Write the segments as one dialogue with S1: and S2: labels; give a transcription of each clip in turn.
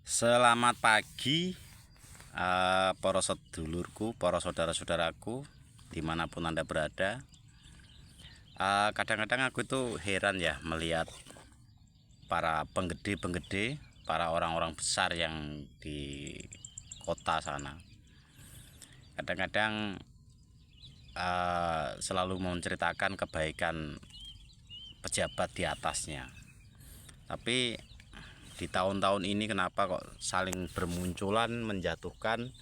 S1: Selamat pagi, para sedulurku, para saudara-saudaraku, dimanapun Anda berada. Kadang-kadang aku tuh heran ya melihat para penggede-penggede, para orang-orang besar yang di kota sana. Kadang-kadang selalu menceritakan kebaikan pejabat di atasnya. Tapi di tahun-tahun ini kenapa kok saling bermunculan menjatuhkan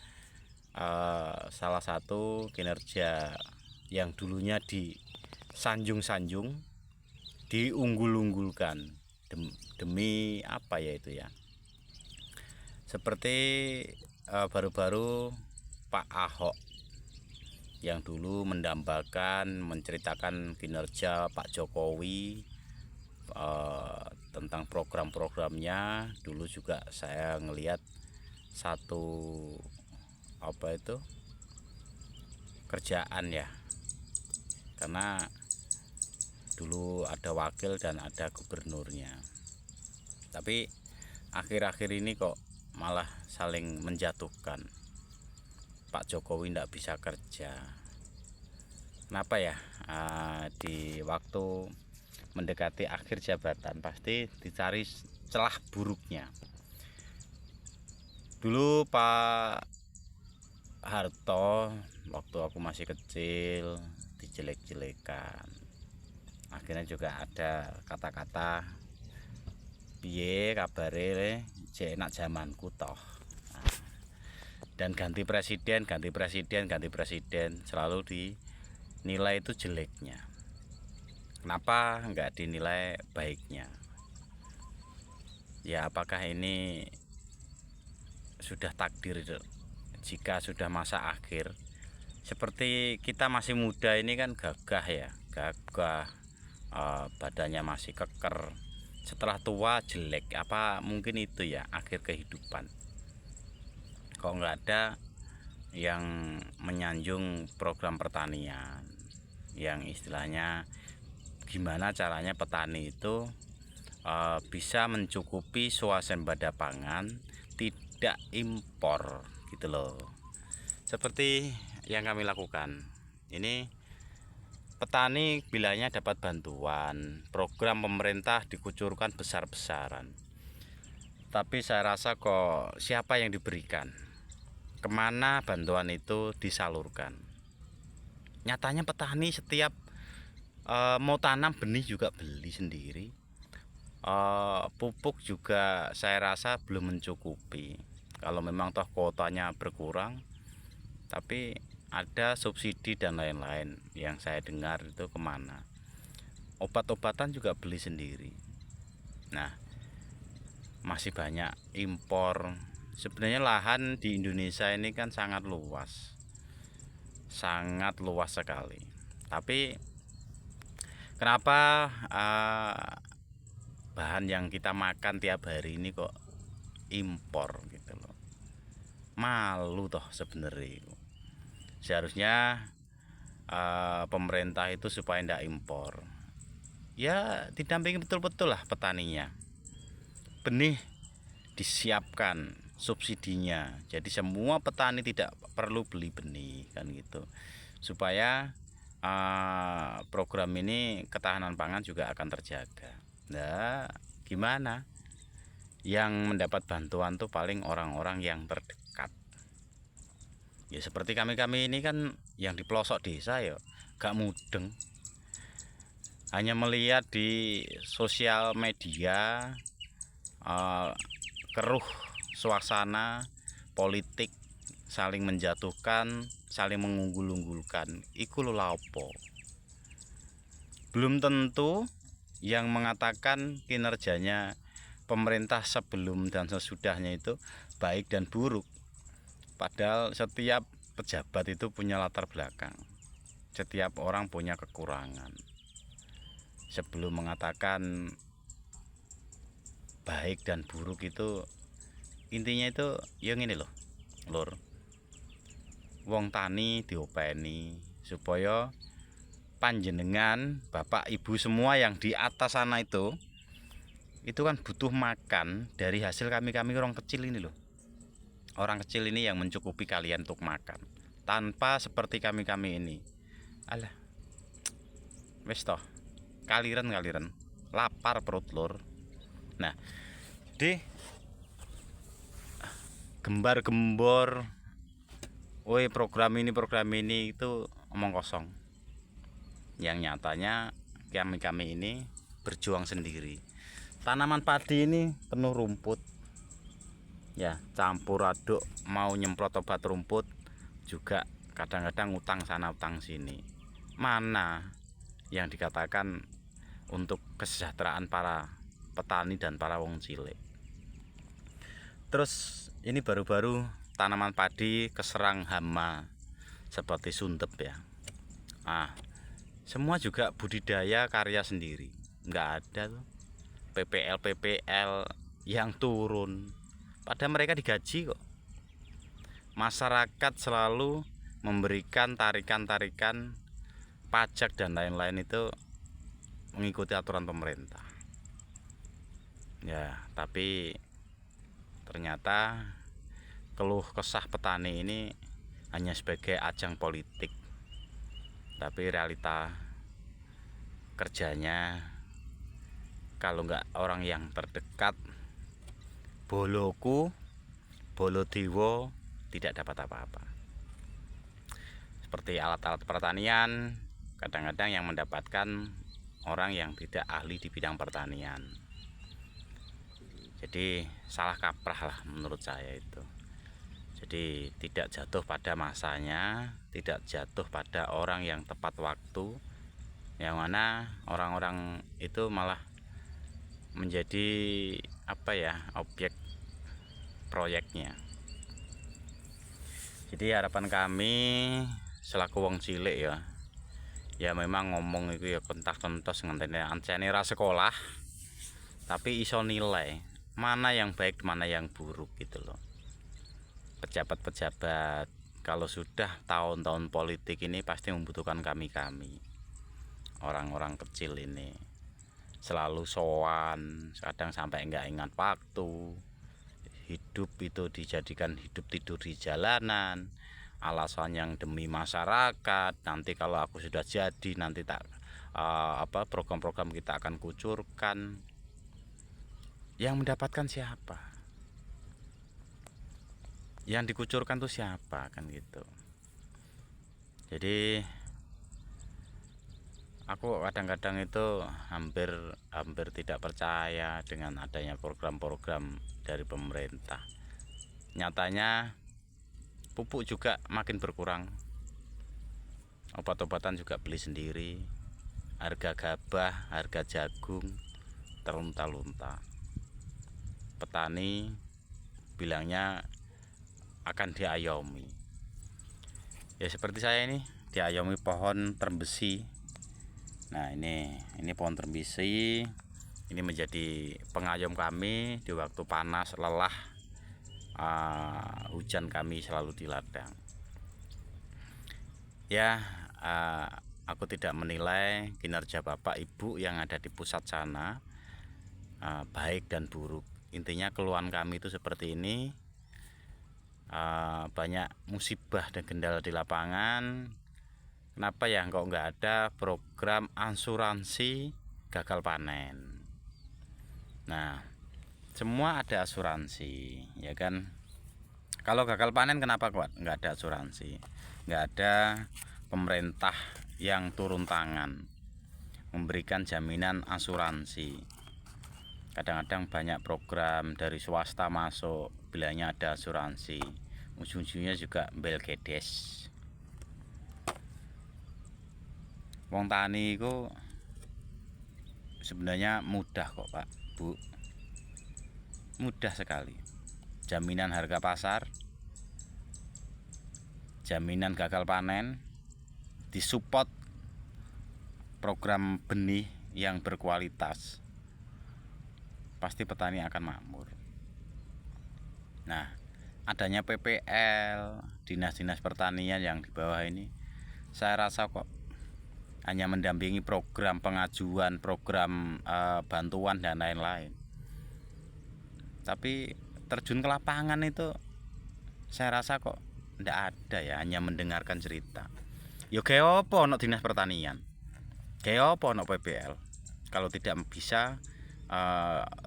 S1: salah satu kinerja yang dulunya disanjung-sanjung, diunggul-unggulkan demi apa ya itu ya, seperti baru-baru Pak Ahok yang dulu mendambakan menceritakan kinerja Pak Jokowi tentang program-programnya. Dulu juga saya ngelihat satu apa itu kerjaan ya, karena dulu ada wakil dan ada gubernurnya. Tapi akhir-akhir ini kok malah saling menjatuhkan. Pak Jokowi tidak bisa kerja. Kenapa ya? Di waktu mendekati akhir jabatan pasti dicari celah buruknya. Dulu Pak Harto waktu aku masih kecil dijelek-jelekan. Akhirnya juga ada kata-kata piye kabare jek enak zamanku toh. Dan ganti presiden selalu dinilai itu jeleknya. Kenapa enggak dinilai baiknya? Ya apakah ini sudah takdir jika sudah masa akhir? Seperti kita masih muda ini kan gagah ya, badannya masih keker. Setelah tua jelek, apa mungkin itu ya akhir kehidupan? Kok nggak ada yang menyanjung program pertanian, yang istilahnya gimana caranya petani itu bisa mencukupi swasembada pangan, tidak impor gitu loh. Seperti yang kami lakukan ini, petani bilanya dapat bantuan, program pemerintah dikucurkan besar-besaran, tapi saya rasa kok siapa yang diberikan, kemana bantuan itu disalurkan. Nyatanya petani setiap mau tanam benih juga beli sendiri, pupuk juga saya rasa belum mencukupi. Kalau memang toh kuotanya berkurang, tapi ada subsidi dan lain-lain yang saya dengar itu kemana. Obat-obatan juga beli sendiri. Nah, masih banyak impor. Sebenarnya lahan di Indonesia ini kan sangat luas sekali. Tapi kenapa bahan yang kita makan tiap hari ini kok impor gitu loh? Malu toh sebenarnya. Seharusnya pemerintah itu supaya tidak impor, ya didampingi betul-betul lah petaninya. Benih disiapkan subsidinya, jadi semua petani tidak perlu beli benih kan gitu, supaya program ini ketahanan pangan juga akan terjaga. Nah, gimana? Yang mendapat bantuan tuh paling orang-orang yang terdekat. Ya seperti kami-kami ini kan yang di pelosok desa ya gak mudeng. Hanya melihat di sosial media keruh suasana politik, saling menjatuhkan, saling mengunggul-unggulkan. Iku lho lapo. Belum tentu yang mengatakan kinerjanya pemerintah sebelum dan sesudahnya itu baik dan buruk. Padahal setiap pejabat itu punya latar belakang. Setiap orang punya kekurangan. Sebelum mengatakan baik dan buruk itu, intinya itu yang ini loh, lur. Wong tani diopeni supaya panjenengan, bapak ibu semua yang di atas sana itu itu kan butuh makan dari hasil kami orang kecil ini loh. Orang kecil ini yang mencukupi kalian untuk makan. Tanpa seperti kami ini. Alah, wis toh, kaliren lapar perut lur. Nah, di gembar-gembor, woi program ini itu omong kosong. Yang nyatanya kami ini berjuang sendiri. Tanaman padi ini penuh rumput, ya campur aduk, mau nyemprot obat rumput juga kadang-kadang utang sana utang sini. Mana yang dikatakan untuk kesejahteraan para petani dan para wong cilik. Terus ini baru-baru tanaman padi keserang hama seperti sundep ya. Semua juga budidaya karya sendiri, nggak ada tuh PPL yang turun, padahal mereka digaji kok. Masyarakat selalu memberikan tarikan pajak dan lain-lain itu mengikuti aturan pemerintah ya, tapi ternyata keluh kesah petani ini hanya sebagai ajang politik, tapi realita kerjanya kalau nggak orang yang terdekat, boloku, bolo dewo, tidak dapat apa-apa. Seperti alat-alat pertanian, kadang-kadang yang mendapatkan orang yang tidak ahli di bidang pertanian. Jadi salah kaprah lah menurut saya itu. Jadi tidak jatuh pada masanya, tidak jatuh pada orang yang tepat waktu, yang mana orang-orang itu malah menjadi objek proyeknya. Jadi harapan kami selaku wong cilik ya memang ngomong itu ya kontak-kontos ngenteni ancene ra sekolah, tapi iso nilai mana yang baik mana yang buruk gitu loh. Pejabat-pejabat kalau sudah tahun-tahun politik ini pasti membutuhkan kami orang-orang kecil ini. Selalu sowan, kadang sampai enggak ingat waktu. Hidup itu dijadikan hidup tidur di jalanan, alasan yang demi masyarakat. Nanti kalau aku sudah jadi nanti program-program kita akan kucurkan. Yang mendapatkan siapa? Yang dikucurkan tuh siapa kan gitu. Jadi aku kadang-kadang itu hampir tidak percaya dengan adanya program-program dari pemerintah. Nyatanya pupuk juga makin berkurang, obat-obatan juga beli sendiri, harga gabah, harga jagung terlunta-lunta. Petani bilangnya akan diayomi. Ya seperti saya ini diayomi pohon terbesi. Nah ini pohon terbesi ini menjadi pengayom kami di waktu panas lelah, hujan kami selalu di ladang. Ya aku tidak menilai kinerja Bapak Ibu yang ada di pusat sana baik dan buruk. Intinya keluhan kami itu seperti ini. Banyak musibah dan kendala di lapangan. Kenapa ya kok nggak ada program asuransi gagal panen? Nah, semua ada asuransi, ya kan? Kalau gagal panen kenapa kok nggak ada asuransi? Nggak ada pemerintah yang turun tangan memberikan jaminan asuransi. Kadang-kadang banyak program dari swasta masuk, bilangnya ada asuransi, ujung-ujungnya juga belgedes. Wong tani itu sebenarnya mudah kok Pak Bu, mudah sekali. Jaminan harga pasar, jaminan gagal panen, disupport program benih yang berkualitas, pasti petani akan makmur. Nah, adanya PPL, dinas-dinas pertanian yang di bawah ini, saya rasa kok hanya mendampingi program pengajuan, program bantuan dan lain-lain. Tapi terjun ke lapangan itu saya rasa kok ndak ada ya, hanya mendengarkan cerita. Yo kayak apa ono dinas pertanian, kayak apa ono PPL kalau tidak bisa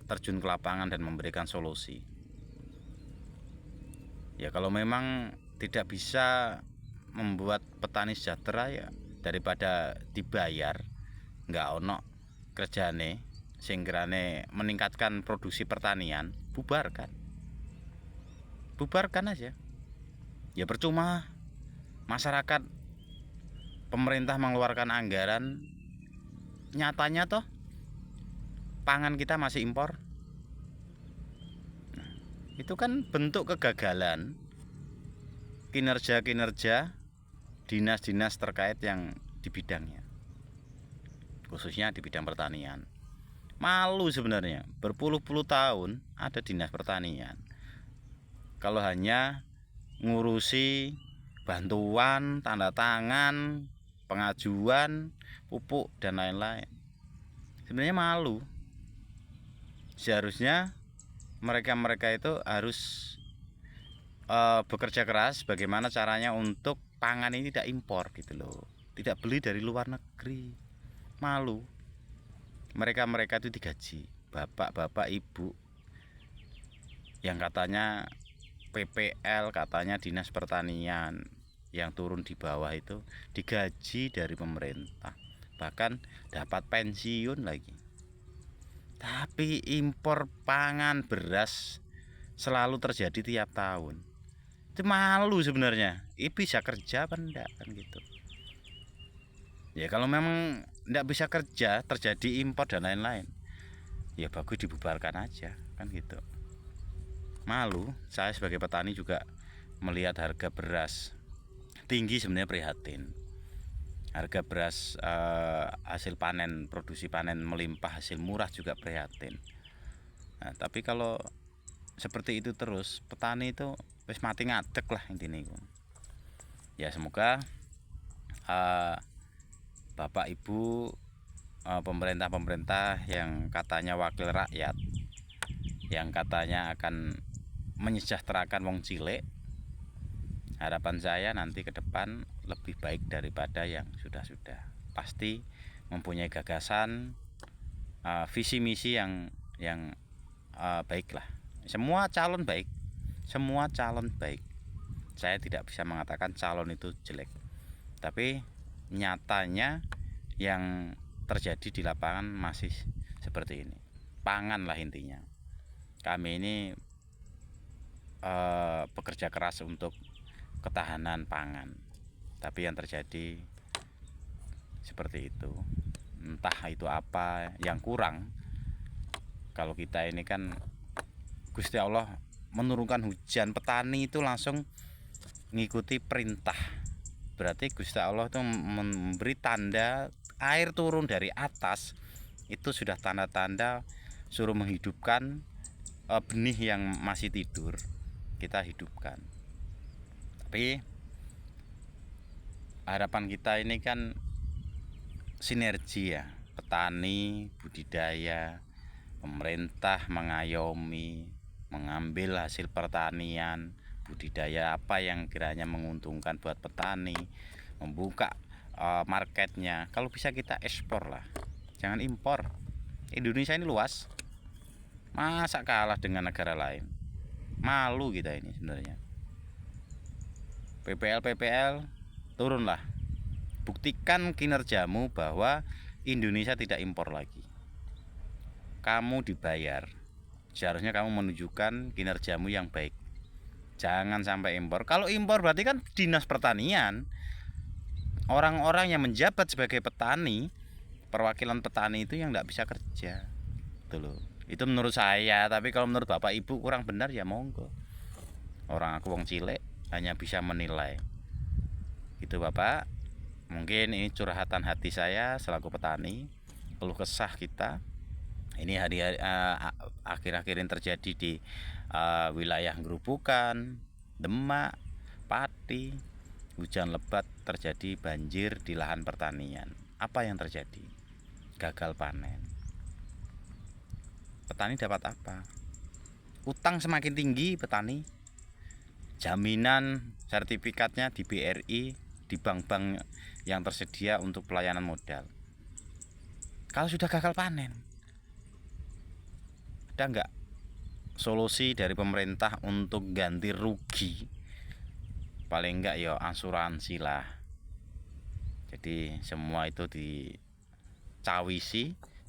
S1: terjun ke lapangan dan memberikan solusi. Ya kalau memang tidak bisa membuat petani sejahtera, ya daripada dibayar nggak ono kerjane sing kirane meningkatkan produksi pertanian, bubarkan aja. Ya percuma masyarakat, pemerintah mengeluarkan anggaran, nyatanya toh pangan kita masih impor. Nah, itu kan bentuk kegagalan kinerja dinas-dinas terkait yang di bidangnya, khususnya di bidang pertanian. Malu sebenarnya, berpuluh-puluh tahun ada dinas pertanian, kalau hanya ngurusi bantuan, tanda tangan, pengajuan pupuk dan lain-lain. Sebenarnya malu. Seharusnya mereka itu harus bekerja keras bagaimana caranya untuk pangan ini tidak impor gitu loh, tidak beli dari luar negeri. Malu. Mereka itu digaji, bapak ibu yang katanya PPL, katanya dinas pertanian, yang turun di bawah itu digaji dari pemerintah, bahkan dapat pensiun lagi. Tapi impor pangan beras selalu terjadi tiap tahun. Itu malu sebenarnya. Ini bisa kerja apa enggak kan gitu. Ya kalau memang enggak bisa kerja, terjadi impor dan lain-lain, ya bagus dibubarkan aja kan gitu. Malu. Saya sebagai petani juga melihat harga beras tinggi, sebenarnya prihatin. Harga beras hasil panen, produksi panen melimpah, hasil murah juga prihatin. Nah, tapi kalau seperti itu terus, petani itu wis mati ngadeg lah intinya. Ya semoga Bapak Ibu, pemerintah yang katanya wakil rakyat, yang katanya akan menyejahterakan wong cilik, harapan saya nanti ke depan lebih baik daripada yang sudah-sudah. Pasti mempunyai gagasan, visi misi yang baik lah. Semua calon baik, saya tidak bisa mengatakan calon itu jelek, tapi nyatanya yang terjadi di lapangan masih seperti ini. Pangan lah intinya. Kami ini bekerja keras untuk ketahanan pangan, tapi yang terjadi seperti itu. Entah itu apa yang kurang. Kalau kita ini kan Gusti Allah menurunkan hujan, petani itu langsung ngikuti perintah. Berarti Gusti Allah itu memberi tanda air turun dari atas, itu sudah tanda-tanda suruh menghidupkan benih yang masih tidur, kita hidupkan. Tapi harapan kita ini kan sinergi ya, petani, budidaya, pemerintah mengayomi, mengambil hasil pertanian, budidaya apa yang kiranya menguntungkan buat petani, membuka marketnya. Kalau bisa kita ekspor lah, jangan impor. Indonesia ini luas, masa kalah dengan negara lain? Malu kita ini sebenarnya. PPL turunlah, buktikan kinerjamu bahwa Indonesia tidak impor lagi. Kamu dibayar, seharusnya kamu menunjukkan kinerjamu yang baik. Jangan sampai impor. Kalau impor berarti kan dinas pertanian, orang-orang yang menjabat sebagai petani, perwakilan petani itu yang tidak bisa kerja. Itu loh. Itu menurut saya. Tapi kalau menurut Bapak Ibu kurang benar ya monggo. Orang aku wong cilik hanya bisa menilai. Gitu Bapak. Mungkin ini curhatan hati saya selaku petani, keluh kesah kita. Ini hari-hari akhir-akhir ini terjadi di wilayah Gerobokan, Demak, Pati. Hujan lebat, terjadi banjir di lahan pertanian. Apa yang terjadi? Gagal panen. Petani dapat apa? utang semakin tinggi petani, jaminan sertifikatnya di BRI, di bank-bank yang tersedia untuk pelayanan modal. Kalau sudah gagal panen, ada nggak solusi dari pemerintah untuk ganti rugi? Paling enggak ya asuransi lah. Jadi semua itu dicawisi,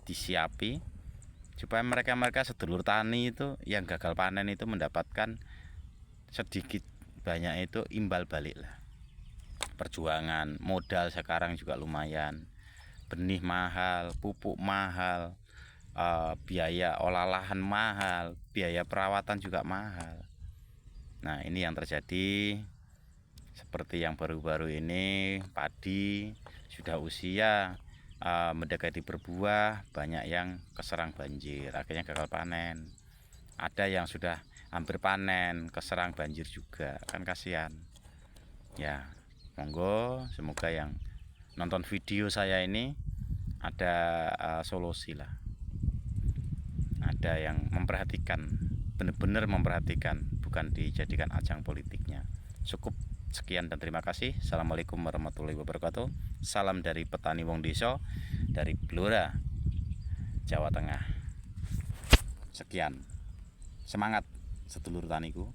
S1: disiapi supaya mereka sedulur tani itu yang gagal panen itu mendapatkan sedikit banyak itu imbal balik lah. Perjuangan modal sekarang juga lumayan, benih mahal, pupuk mahal, biaya olah lahan mahal, biaya perawatan juga mahal. Nah ini yang terjadi. Seperti yang baru-baru ini, padi sudah usia mendekati berbuah, banyak yang keserang banjir, akhirnya gagal panen. Ada yang sudah hampir panen, keserang banjir juga, kan kasihan. Ya, monggo semoga yang nonton video saya ini ada solusi lah. Ada yang memperhatikan, benar-benar memperhatikan, bukan dijadikan ajang politiknya. Cukup sekian dan terima kasih. Assalamualaikum warahmatullahi wabarakatuh. Salam dari petani wong desa, dari Blora, Jawa Tengah. Sekian. Semangat sedulur taniku.